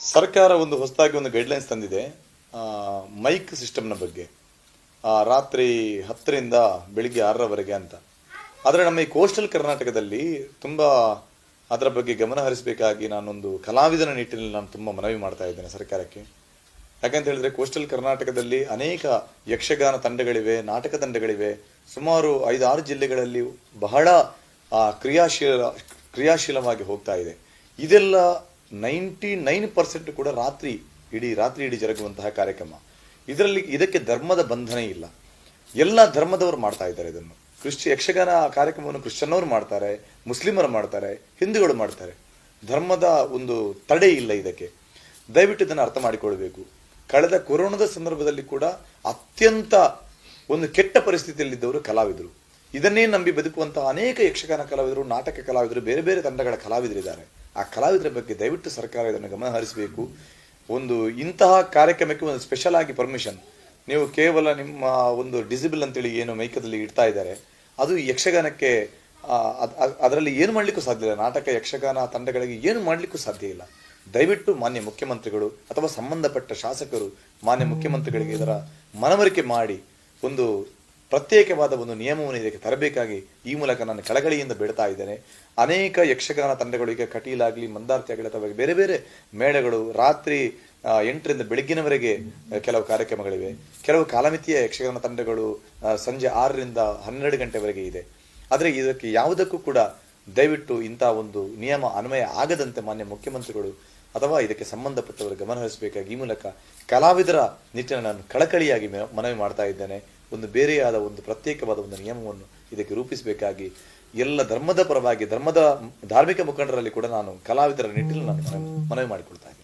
ಸರ್ಕಾರ ಒಂದು ಹೊಸದಾಗಿ ಒಂದು ಗೈಡ್ಲೈನ್ಸ್ ತಂದಿದೆ. ಮೈಕ್ ಸಿಸ್ಟಮ್ನ ಬಗ್ಗೆ ರಾತ್ರಿ 10ರಿಂದ ಬೆಳಿಗ್ಗೆ 6ರವರೆಗೆ ಅಂತ. ಆದರೆ ನಮ್ಮ ಈ ಕೋಸ್ಟಲ್ ಕರ್ನಾಟಕದಲ್ಲಿ ತುಂಬ ಅದರ ಬಗ್ಗೆ ಗಮನ ಹರಿಸಬೇಕಾಗಿ ನಾನೊಂದು ಕಲಾವಿದನ ನಿಟ್ಟಿನಲ್ಲಿ ನಾನು ತುಂಬ ಮನವಿ ಮಾಡ್ತಾ ಇದ್ದೇನೆ ಸರ್ಕಾರಕ್ಕೆ. ಯಾಕಂತ ಹೇಳಿದ್ರೆ ಕೋಸ್ಟಲ್ ಕರ್ನಾಟಕದಲ್ಲಿ ಅನೇಕ ಯಕ್ಷಗಾನ ತಂಡಗಳಿವೆ, ನಾಟಕ ತಂಡಗಳಿವೆ. ಸುಮಾರು 5-6 ಜಿಲ್ಲೆಗಳಲ್ಲಿ ಬಹಳ ಕ್ರಿಯಾಶೀಲವಾಗಿ ಹೋಗ್ತಾ ಇದೆ. ಇದೆಲ್ಲ 99% ಕೂಡ ಇಡೀ ರಾತ್ರಿ ಜರುಗುವಂತಹ ಕಾರ್ಯಕ್ರಮ. ಇದಕ್ಕೆ ಧರ್ಮದ ಬಂಧನ ಇಲ್ಲ. ಎಲ್ಲ ಧರ್ಮದವರು ಮಾಡ್ತಾ ಇದ್ದಾರೆ ಇದನ್ನು. ಯಕ್ಷಗಾನ ಕಾರ್ಯಕ್ರಮವನ್ನು ಕ್ರಿಶ್ಚಿಯನ್ನವರು ಮಾಡ್ತಾರೆ, ಮುಸ್ಲಿಮರು ಮಾಡ್ತಾರೆ, ಹಿಂದೂಗಳು ಮಾಡ್ತಾರೆ. ಧರ್ಮದ ಒಂದು ತಡೆ ಇಲ್ಲ ಇದಕ್ಕೆ. ದಯವಿಟ್ಟು ಇದನ್ನು ಅರ್ಥ ಮಾಡಿಕೊಳ್ಬೇಕು. ಕಳೆದ ಕೊರೋನಾದ ಸಂದರ್ಭದಲ್ಲಿ ಕೂಡ ಅತ್ಯಂತ ಒಂದು ಕೆಟ್ಟ ಪರಿಸ್ಥಿತಿಯಲ್ಲಿದ್ದವರು ಕಲಾವಿದರು. ಇದನ್ನೇ ನಂಬಿ ಬದುಕುವಂತಹ ಅನೇಕ ಯಕ್ಷಗಾನ ಕಲಾವಿದರು, ನಾಟಕ ಕಲಾವಿದರು, ಬೇರೆ ಬೇರೆ ತಂಡಗಳ ಕಲಾವಿದರಿದ್ದಾರೆ. ಆ ಕಲಾವಿದರ ಬಗ್ಗೆ ದಯವಿಟ್ಟು ಸರ್ಕಾರ ಇದನ್ನು ಗಮನ ಹರಿಸಬೇಕು. ಇಂತಹ ಕಾರ್ಯಕ್ರಮಕ್ಕೆ ಒಂದು ಸ್ಪೆಷಲ್ ಆಗಿ ಪರ್ಮಿಷನ್, ನೀವು ಕೇವಲ ನಿಮ್ಮ ಒಂದು ಡಿಸಿಬಲ್ ಅಂತೇಳಿ ಏನು ಮೈಕದಲ್ಲಿ ಇಡ್ತಾ ಇದ್ದಾರೆ, ಅದು ಯಕ್ಷಗಾನಕ್ಕೆ ಅದರಲ್ಲಿ ಏನು ಮಾಡಲಿಕ್ಕೂ ಸಾಧ್ಯ ಇಲ್ಲ. ನಾಟಕ ಯಕ್ಷಗಾನ ತಂಡಗಳಿಗೆ ಏನು ಮಾಡಲಿಕ್ಕೂ ಸಾಧ್ಯ ಇಲ್ಲ. ದಯವಿಟ್ಟು ಮಾನ್ಯ ಮುಖ್ಯಮಂತ್ರಿಗಳು ಅಥವಾ ಸಂಬಂಧಪಟ್ಟ ಶಾಸಕರು ಮಾನ್ಯ ಮುಖ್ಯಮಂತ್ರಿಗಳಿಗೆ ಇದರ ಮನವರಿಕೆ ಮಾಡಿ ಒಂದು ಪ್ರತ್ಯೇಕವಾದ ಒಂದು ನಿಯಮವನ್ನು ಇದಕ್ಕೆ ತರಬೇಕಾಗಿ ಈ ಮೂಲಕ ನಾನು ಕಳಕಳಿಯಿಂದ ಬೇಡ್ತಾ ಇದ್ದೇನೆ. ಅನೇಕ ಯಕ್ಷಗಾನ ತಂಡಗಳಿಗೆ ಕಟೀಲಾಗಲಿ, ಮಂದಾರ್ತಿ ಆಗಲಿ ಅಥವಾ ಬೇರೆ ಬೇರೆ ಮೇಳಗಳು ರಾತ್ರಿ 8ರಿಂದ ಬೆಳಗ್ಗಿನವರೆಗೆ ಕೆಲವು ಕಾರ್ಯಕ್ರಮಗಳಿವೆ. ಕೆಲವು ಕಾಲಮಿತಿಯ ಯಕ್ಷಗಾನ ತಂಡಗಳು ಸಂಜೆ 6ರಿಂದ 12 ಗಂಟೆವರೆಗೆ ಇದೆ. ಆದರೆ ಇದಕ್ಕೆ ಯಾವುದಕ್ಕೂ ಕೂಡ ದಯವಿಟ್ಟು ಇಂಥ ಒಂದು ನಿಯಮ ಅನ್ವಯ ಆಗದಂತೆ ಮಾನ್ಯ ಮುಖ್ಯಮಂತ್ರಿಗಳು ಅಥವಾ ಇದಕ್ಕೆ ಸಂಬಂಧಪಟ್ಟವರು ಗಮನ ಹರಿಸಬೇಕಾಗಿ ಈ ಮೂಲಕ ಕಲಾವಿದರ ನಿಟ್ಟಿನಲ್ಲಿ ನಾನು ಕಳಕಳಿಯಾಗಿ ಮನವಿ ಮಾಡ್ತಾ ಇದ್ದೇನೆ. ಒಂದು ಬೇರೆಯಾದ ಒಂದು ಪ್ರತ್ಯೇಕವಾದ ಒಂದು ನಿಯಮವನ್ನು ಇದಕ್ಕೆ ರೂಪಿಸಬೇಕಾಗಿ ಎಲ್ಲ ಧರ್ಮದ ಪರವಾಗಿ ಧಾರ್ಮಿಕ ಮುಖಂಡರಲ್ಲಿ ಕೂಡ ನಾನು ಕಲಾವಿದರ ನಿಟ್ಟಿನಲ್ಲಿ ನಾನು ಮನವಿ ಮಾಡಿಕೊಳ್ತಾ ಇದ್ದೇನೆ.